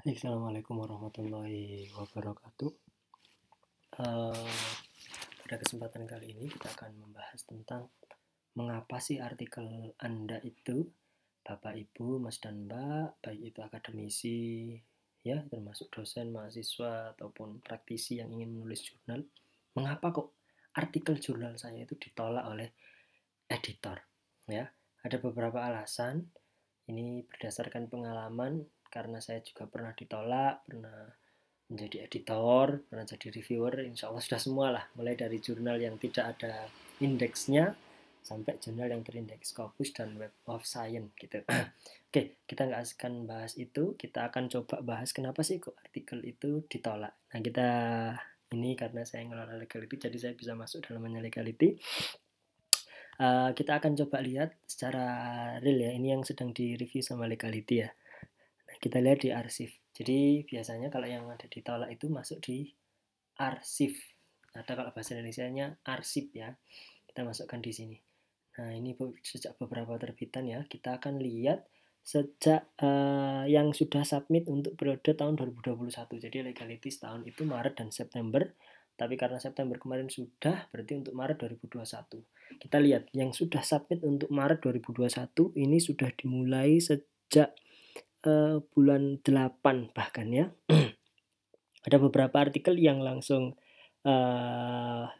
Assalamualaikum warahmatullahi wabarakatuh. Pada kesempatan kali ini kita akan membahas tentang mengapa sih artikel Anda itu, Bapak, Ibu, Mas dan Mbak, baik itu akademisi, ya termasuk dosen, mahasiswa ataupun praktisi yang ingin menulis jurnal, mengapa kok artikel jurnal saya itu ditolak oleh editor? Ya, ada beberapa alasan. Ini berdasarkan pengalaman karena saya juga pernah ditolak, pernah menjadi editor, pernah jadi reviewer, insya Allah sudah semua lah, mulai dari jurnal yang tidak ada indeksnya sampai jurnal yang berindeks Scopus dan Web of Science gitu. Oke, kita nggak akan bahas itu, kita akan coba bahas kenapa sih kok artikel itu ditolak. Nah, kita ini karena saya ngelola legality, jadi saya bisa masuk dalamnya legality. Kita akan coba lihat secara real ya, ini yang sedang direview sama legality ya. Nah, kita lihat di arsip. Jadi biasanya kalau yang ada ditolak itu masuk di arsip. Ada kalau bahasa Indonesianya arsip ya. Kita masukkan di sini. Nah, ini sejak beberapa terbitan ya. Kita akan lihat sejak yang sudah submit untuk periode tahun 2021. Jadi legality setahun itu Maret dan September. Tapi karena September kemarin sudah, berarti untuk Maret 2021. Kita lihat yang sudah submit untuk Maret 2021 ini sudah dimulai sejak bulan 8 bahkan ya. Ada beberapa artikel yang langsung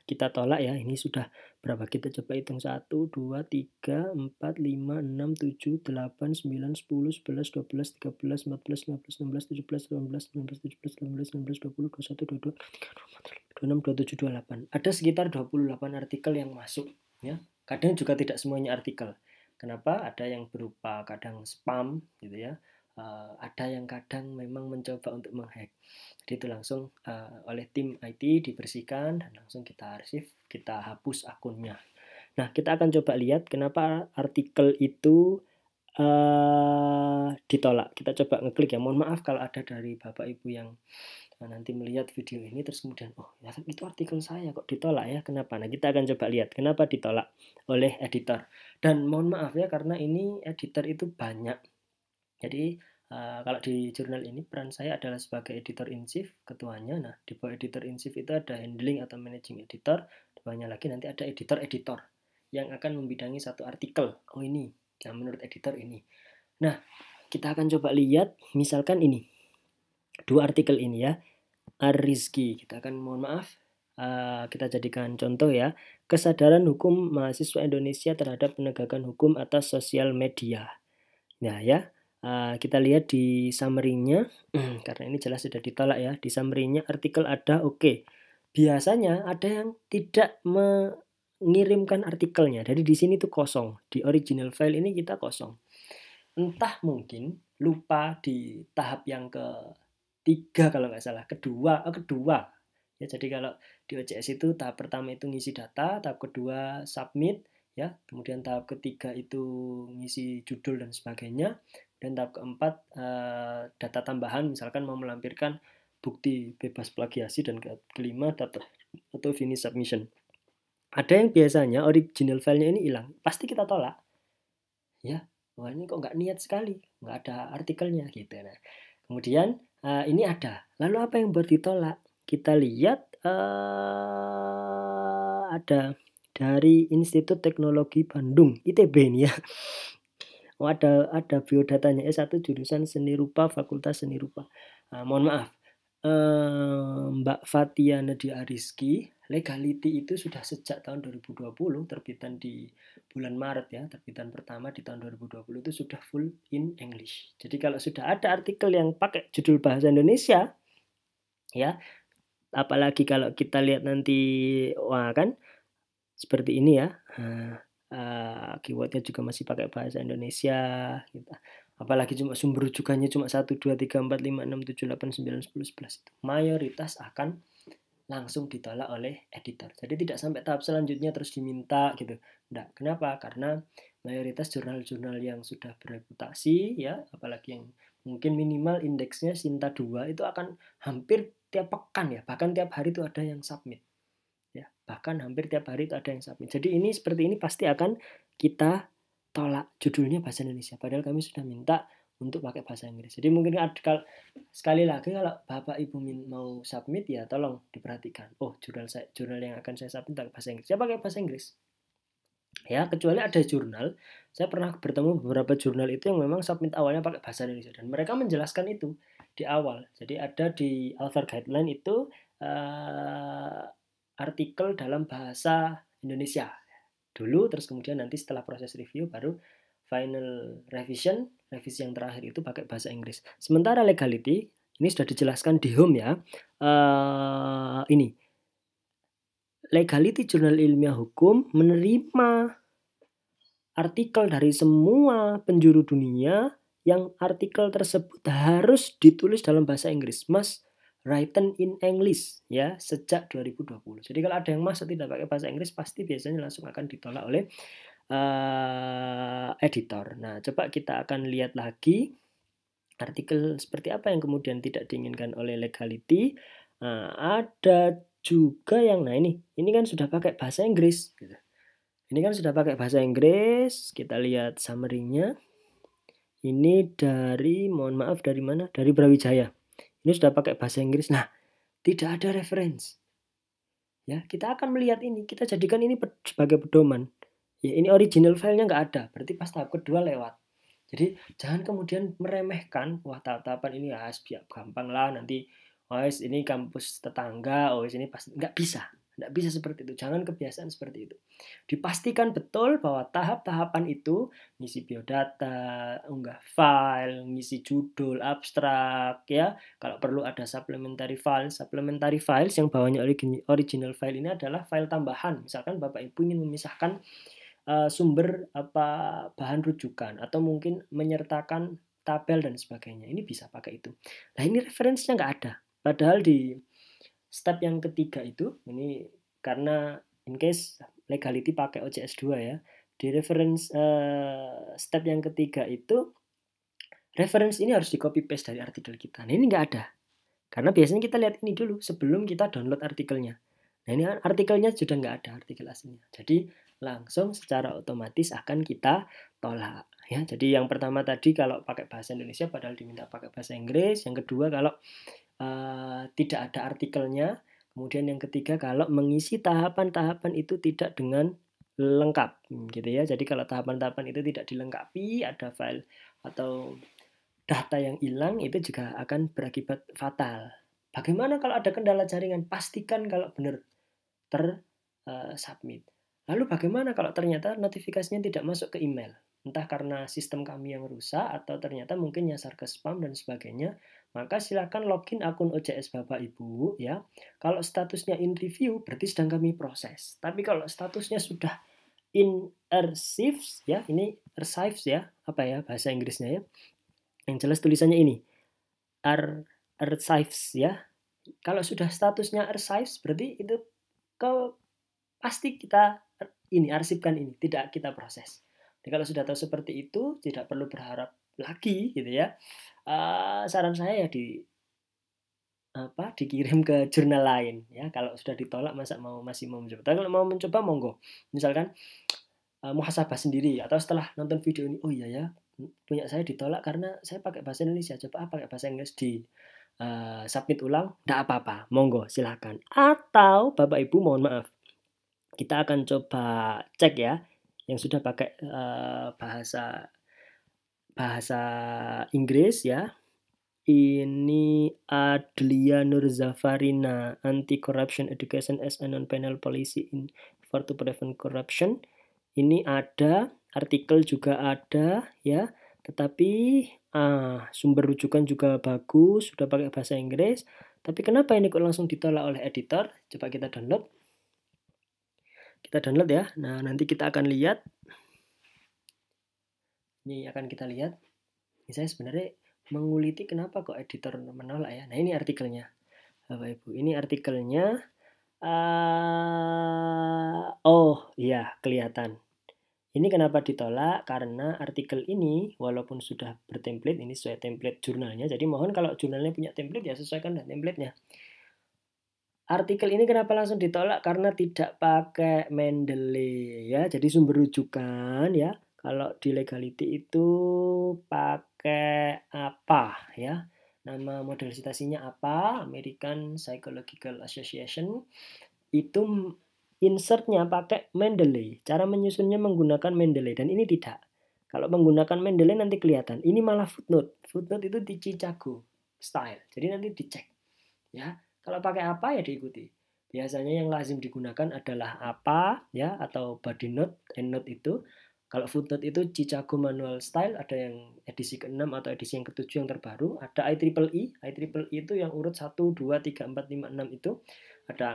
kita tolak ya. Ini sudah berapa? Kita coba hitung 1, 2, 3, 4, 5, 6, 7, 8, 9, 10, 11, 12, 13, 14, 15, 16, 17, 18, 19, 17, 18, 19, 20, 21, 22, 23, 24, 25, 26, 27, 28. Ada sekitar 28 artikel yang masuk ya. Kadang juga tidak semuanya artikel. Kenapa? Ada yang berupa kadang spam gitu ya. Ada yang kadang memang mencoba untuk menghack. Jadi itu langsung oleh tim IT dibersihkan dan langsung kita arsip, kita hapus akunnya. Nah, kita akan coba lihat kenapa artikel itu ditolak. Kita coba ngeklik ya. Mohon maaf kalau ada dari Bapak Ibu yang nanti melihat video ini terus kemudian ya itu artikel saya kok ditolak ya, kenapa? Nah, kita akan coba lihat kenapa ditolak oleh editor. Dan mohon maaf ya karena ini editor itu banyak. Jadi kalau di jurnal ini peran saya adalah sebagai editor in chief, ketuanya. Nah, di bawah editor in chief itu ada handling atau managing editor, di bawahnya lagi nanti ada editor-editor yang akan membidangi satu artikel. Oh ini, nah menurut editor ini. Nah, kita akan coba lihat misalkan ini. Dua artikel ini ya. Rizky, kita akan mohon maaf, kita jadikan contoh ya. Kesadaran hukum mahasiswa Indonesia terhadap penegakan hukum atas sosial media. Nah ya, kita lihat di summary-nya, karena ini jelas sudah ditolak ya. Di summary-nya artikel ada oke. Biasanya ada yang tidak mengirimkan artikelnya. Jadi di sini tuh kosong. Di original file ini kita kosong. Entah mungkin lupa di tahap yang ketiga kalau nggak salah, kedua. Ya, jadi kalau di OJS itu tahap pertama itu ngisi data, tahap kedua submit, ya, kemudian tahap ketiga itu ngisi judul dan sebagainya, dan tahap keempat data tambahan, misalkan mau melampirkan bukti bebas plagiasi, dan kelima data atau finish submission. Ada yang biasanya original filenya ini hilang, pasti kita tolak, ya. Wah ini kok nggak niat sekali, nggak ada artikelnya gitu. Nah, kemudian ini ada. Lalu apa yang buat ditolak? Kita lihat ada dari Institut Teknologi Bandung, ITB ini ya. Oh, ada biodatanya S1 jurusan Seni Rupa, Fakultas Seni Rupa. Mohon maaf, Mbak Fatia Nadia Rizky, legality itu sudah sejak tahun 2020, terbitan di bulan Maret ya, terbitan pertama di tahun 2020 itu sudah full in English. Jadi kalau sudah ada artikel yang pakai judul bahasa Indonesia, ya, apalagi kalau kita lihat nanti, wah kan, seperti ini ya. Keywordnya juga masih pakai bahasa Indonesia gitu. Apalagi cuma sumber rujukannya cuma 1, 2, 3, 4, 5, 6, 7, 8, 9, 10, 11 itu. Mayoritas akan langsung ditolak oleh editor. Jadi tidak sampai tahap selanjutnya terus diminta gitu. Enggak. Kenapa? Karena mayoritas jurnal-jurnal yang sudah bereputasi ya, apalagi yang mungkin minimal indeksnya Sinta 2 itu akan hampir tiap pekan ya, bahkan tiap hari itu ada yang submit. Ya, bahkan hampir tiap hari itu ada yang submit. Jadi ini seperti ini pasti akan kita tolak, judulnya bahasa Indonesia. Padahal kami sudah minta untuk pakai bahasa Inggris. Jadi mungkin sekali lagi kalau Bapak Ibu mau submit ya tolong diperhatikan. Oh, jurnal yang akan saya submit pakai bahasa Inggris. Saya pakai bahasa Inggris. Ya, kecuali ada jurnal, saya pernah bertemu beberapa jurnal itu yang memang submit awalnya pakai bahasa Indonesia dan mereka menjelaskan itu di awal. Jadi ada di author guideline itu artikel dalam bahasa Indonesia dulu, terus kemudian nanti setelah proses review baru final revision, revisi yang terakhir itu pakai bahasa Inggris. Sementara legality ini sudah dijelaskan di home ya. Ini legality jurnal ilmiah hukum menerima artikel dari semua penjuru dunia yang artikel tersebut harus ditulis dalam bahasa Inggris. Must written in English ya sejak 2020. Jadi kalau ada yang masuk tidak pakai bahasa Inggris pasti biasanya langsung akan ditolak oleh editor. Nah, coba kita akan lihat lagi artikel seperti apa yang kemudian tidak diinginkan oleh legality. Ada juga yang ini kan sudah pakai bahasa Inggris gitu. Ini kan sudah pakai bahasa Inggris. Kita lihat summary-nya. Ini dari, mohon maaf dari mana? Dari Brawijaya. Ini sudah pakai bahasa Inggris. Nah, tidak ada reference. Ya, kita akan melihat ini. Kita jadikan ini sebagai pedoman. Ya, ini original filenya nggak ada. Berarti pas tahap kedua lewat. Jadi jangan kemudian meremehkan. Wah, tahap-tahapan ini ya gampang lah. Nanti, ini kampus tetangga. Ini pasti nggak bisa. Nggak bisa seperti itu. Jangan kebiasaan seperti itu. Dipastikan betul bahwa tahap-tahapan itu ngisi biodata, unggah file, ngisi judul, abstrak, ya. Kalau perlu ada supplementary files. Supplementary files yang bawahnya original file ini adalah file tambahan. Misalkan Bapak Ibu ingin memisahkan sumber bahan rujukan atau mungkin menyertakan tabel dan sebagainya. Ini bisa pakai itu. Nah, ini referensinya nggak ada. Padahal di step yang ketiga itu, ini karena in case legality pakai OJS 2 ya, di reference step yang ketiga itu, reference ini harus di copy paste dari artikel kita. Nah, ini nggak ada. Karena biasanya kita lihat ini dulu sebelum kita download artikelnya. Nah, ini artikelnya sudah nggak ada, artikel aslinya. Jadi langsung secara otomatis akan kita tolak. Ya, jadi yang pertama tadi kalau pakai bahasa Indonesia padahal diminta pakai bahasa Inggris. Yang kedua kalau tidak ada artikelnya. Kemudian yang ketiga kalau mengisi tahapan-tahapan itu tidak dengan lengkap, gitu ya. Jadi kalau tahapan-tahapan itu tidak dilengkapi, ada file atau data yang hilang, itu juga akan berakibat fatal. Bagaimana kalau ada kendala jaringan? Pastikan kalau benar submit. Lalu bagaimana kalau ternyata notifikasinya tidak masuk ke email? Entah karena sistem kami yang rusak atau ternyata mungkin nyasar ke spam dan sebagainya, maka silakan login akun OJS Bapak Ibu ya. Kalau statusnya in review berarti sedang kami proses. Tapi kalau statusnya sudah in archives ya, ini archives ya, apa ya bahasa Inggrisnya ya. Yang jelas tulisannya ini archives ya. Kalau sudah statusnya archives berarti itu pasti kita ini arsipkan ini, tidak kita proses. Jadi kalau sudah tahu seperti itu, tidak perlu berharap lagi gitu ya. Saran saya ya dikirim ke jurnal lain ya. Kalau sudah ditolak masih mau mencoba. Tapi kalau mau mencoba monggo. Misalkan muhasabah sendiri atau setelah nonton video ini, oh iya ya, punya saya ditolak karena saya pakai bahasa Indonesia. Coba pakai bahasa Inggris di submit ulang, enggak apa-apa. Monggo silakan. Atau Bapak Ibu mohon maaf. Kita akan coba cek ya yang sudah pakai bahasa Inggris ya. Ini Adlia Nurzafarina, Anti-Corruption Education as a Non-Penal Policy for to Prevent Corruption. Ini ada, artikel juga ada ya. Tetapi sumber rujukan juga bagus, sudah pakai bahasa Inggris. Tapi kenapa ini kok langsung ditolak oleh editor? Coba kita download. Kita download ya. Nah, nanti kita akan lihat. Ini akan kita lihat. Ini saya sebenarnya menguliti kenapa kok editor menolak ya. Nah, ini artikelnya. Bapak Ibu, ini artikelnya. Oh, iya, kelihatan. Ini kenapa ditolak? Karena artikel ini walaupun sudah bertemplate, ini sesuai template jurnalnya. Jadi mohon kalau jurnalnya punya template ya sesuaikan dengan template-nya. Artikel ini kenapa langsung ditolak? Karena tidak pakai Mendeley ya. Jadi sumber rujukan ya. Kalau di legality itu pakai apa ya? Nama model citasinya apa? American Psychological Association. Itu insert-nya pakai Mendeley. Cara menyusunnya menggunakan Mendeley dan ini tidak. Kalau menggunakan Mendeley nanti kelihatan. Ini malah footnote. Footnote itu di Chicago style. Jadi nanti dicek. Ya, kalau pakai apa ya diikuti. Biasanya yang lazim digunakan adalah apa ya atau body note, end note itu. Kalau footnote itu Chicago Manual Style, ada yang edisi ke-6 atau edisi yang ke-7 yang terbaru, ada IEEE. IEEE itu yang urut 1 2 3 4 5 6 itu ada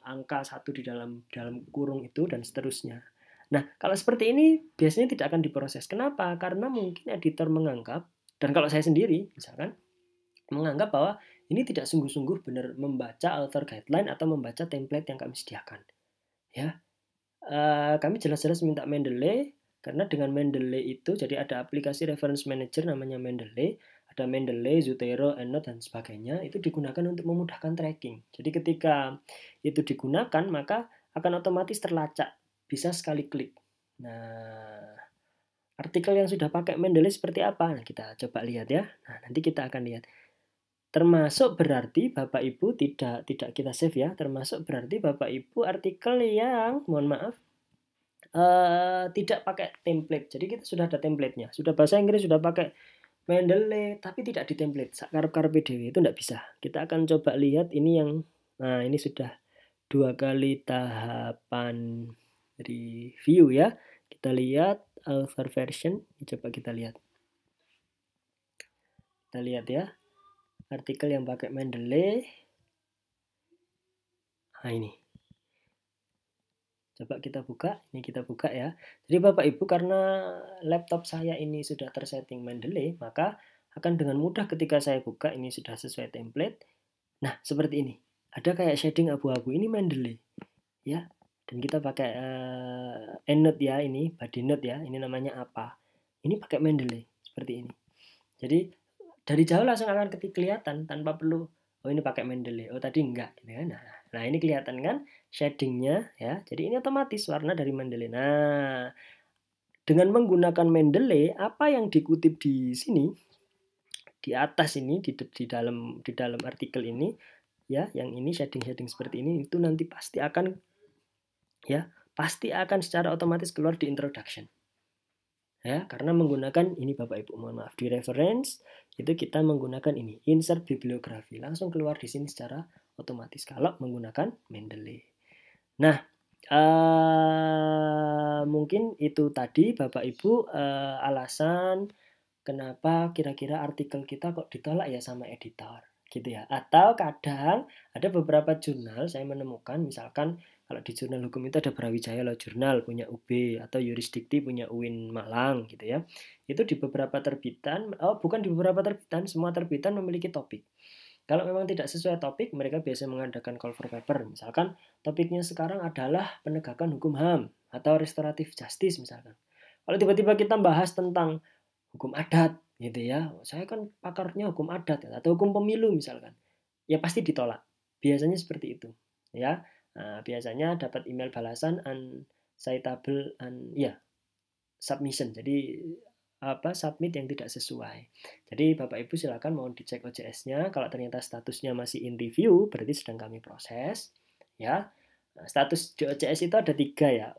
angka 1 di dalam kurung itu dan seterusnya. Nah, kalau seperti ini biasanya tidak akan diproses. Kenapa? Karena mungkin editor menganggap, dan kalau saya sendiri misalkan menganggap bahwa ini tidak sungguh-sungguh benar membaca author guideline atau membaca template yang kami sediakan. Ya, kami jelas-jelas minta Mendeley karena dengan Mendeley itu jadi ada aplikasi reference manager namanya Mendeley, ada Mendeley, Zotero, EndNote dan sebagainya itu digunakan untuk memudahkan tracking. Jadi ketika itu digunakan maka akan otomatis terlacak, bisa sekali klik. Nah, artikel yang sudah pakai Mendeley seperti apa? Nah, kita coba lihat ya. Nah, nanti kita akan lihat. Termasuk berarti Bapak Ibu tidak kita save ya, termasuk berarti Bapak Ibu artikel yang mohon maaf tidak pakai template. Jadi kita sudah ada templatenya, sudah bahasa Inggris sudah pakai Mendeley tapi tidak di template. Sakarep-karepe dhewe itu tidak bisa. Kita akan coba lihat ini yang nah ini sudah 2 kali tahapan review ya. Kita lihat author version, coba kita lihat. Kita lihat ya. Artikel yang pakai Mendeley. Nah ini. Coba kita buka, ini kita buka ya. Jadi Bapak Ibu karena laptop saya ini sudah tersetting Mendeley, maka akan dengan mudah ketika saya buka ini sudah sesuai template. Nah, seperti ini. Ada kayak shading abu-abu, ini Mendeley. Ya. Dan kita pakai EndNote ya, ini body note ya, ini namanya apa. Ini pakai Mendeley, seperti ini. Jadi dari jauh langsung akan kelihatan tanpa perlu oh ini pakai Mendeley, oh tadi enggak gitu kan. Nah, ini kelihatan kan shadingnya ya. Jadi ini otomatis warna dari Mendeley. Nah, dengan menggunakan Mendeley, apa yang dikutip di sini di atas ini di dalam artikel ini ya, yang ini shading seperti ini itu nanti pasti akan secara otomatis keluar di introduction. Ya, karena menggunakan ini Bapak Ibu, mohon maaf, di reference itu kita menggunakan ini insert bibliografi, langsung keluar di sini secara otomatis kalau menggunakan Mendeley. Nah, mungkin itu tadi Bapak Ibu alasan kenapa kira-kira artikel kita kok ditolak ya sama editor gitu ya. Atau kadang ada beberapa jurnal saya menemukan misalkan kalau di jurnal hukum itu ada Brawijaya Law Journal punya UB atau Yurisdikti punya UIN Malang gitu ya. Itu di beberapa terbitan, bukan di beberapa terbitan, semua terbitan memiliki topik. Kalau memang tidak sesuai topik, mereka biasa mengadakan call for paper. Misalkan topiknya sekarang adalah penegakan hukum HAM atau restoratif justice misalkan. Kalau tiba-tiba kita bahas tentang hukum adat gitu ya, saya kan pakarnya hukum adat atau hukum pemilu misalkan, ya pasti ditolak. Biasanya seperti itu ya. Nah, biasanya dapat email balasan uncitable submission. Jadi submit yang tidak sesuai. Jadi Bapak Ibu silakan mau dicek OJS-nya. Kalau ternyata statusnya masih in review, berarti sedang kami proses. Ya, nah, status di OJS itu ada 3 ya.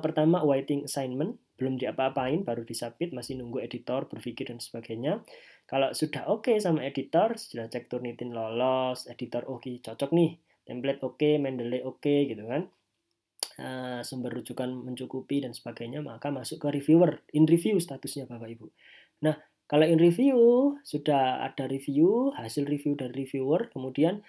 Pertama awaiting assignment, belum diapa-apain, baru disubmit, masih nunggu editor berpikir dan sebagainya. Kalau sudah oke sama editor, sudah cek Turnitin lolos, editor oke, cocok nih, template oke, Mendeley oke gitu kan. Sumber rujukan mencukupi dan sebagainya, maka masuk ke reviewer, in review statusnya Bapak Ibu. Nah, kalau in review sudah ada review, hasil review dari reviewer, kemudian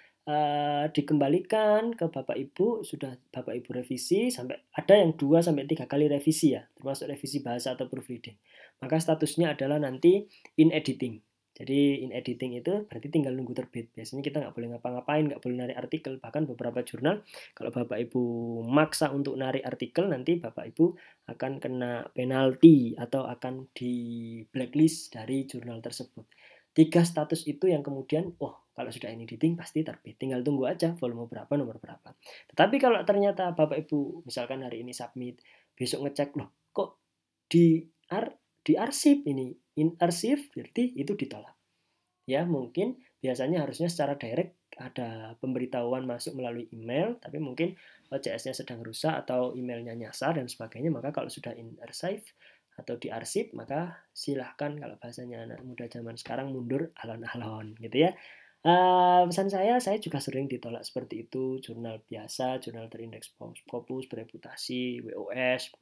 dikembalikan ke Bapak Ibu, sudah Bapak Ibu revisi sampai ada yang 2 sampai 3 kali revisi ya, termasuk revisi bahasa atau proofreading. Maka statusnya adalah nanti in editing. Jadi in editing itu berarti tinggal nunggu terbit. Biasanya kita nggak boleh ngapa-ngapain, nggak boleh narik artikel. Bahkan beberapa jurnal, kalau Bapak Ibu maksa untuk narik artikel, nanti Bapak Ibu akan kena penalti atau akan di blacklist dari jurnal tersebut. 3 status itu yang kemudian, kalau sudah in editing pasti terbit. Tinggal tunggu aja volume berapa, nomor berapa. Tetapi kalau ternyata Bapak Ibu misalkan hari ini submit, besok ngecek, loh kok di arsip ini inarsif berarti itu ditolak. Ya, mungkin biasanya harusnya secara direct ada pemberitahuan masuk melalui email, tapi mungkin OCS-nya sedang rusak atau emailnya nyasar dan sebagainya, maka kalau sudah inarsif atau diarsip, maka silahkan kalau bahasanya anak muda zaman sekarang mundur alon-alon gitu ya. Pesan saya juga sering ditolak seperti itu, jurnal biasa, jurnal terindeks Scopus, bereputasi, WOS.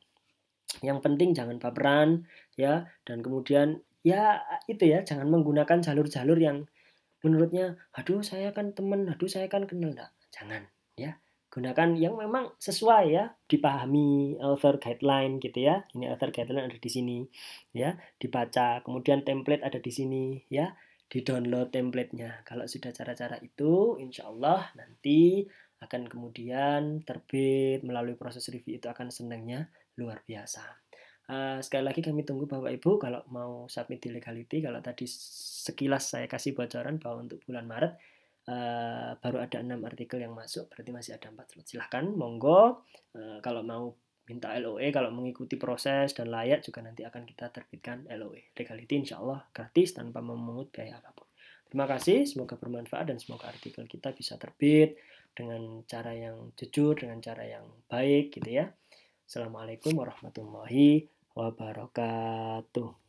Yang penting jangan baperan ya, dan kemudian ya itu ya, jangan menggunakan jalur-jalur yang menurutnya, aduh saya kan teman, aduh saya kan kenal, enggak, jangan ya. Gunakan yang memang sesuai ya, dipahami author guideline gitu ya. Ini author guideline ada di sini ya, dibaca, kemudian template ada di sini ya, di-download template-nya. Kalau sudah cara-cara itu, insya Allah nanti akan kemudian terbit melalui proses review itu akan senangnya luar biasa. Sekali lagi kami tunggu Bapak Ibu kalau mau submit di legality. Kalau tadi sekilas saya kasih bocoran bahwa untuk bulan Maret baru ada 6 artikel yang masuk, berarti masih ada 4 slot. Silahkan, monggo. Kalau mau minta LOE, kalau mengikuti proses dan layak juga nanti akan kita terbitkan LOE. Legality insya Allah gratis tanpa memungut biaya apapun. Terima kasih, semoga bermanfaat dan semoga artikel kita bisa terbit dengan cara yang jujur, dengan cara yang baik gitu ya. Assalamualaikum warahmatullahi wabarakatuh.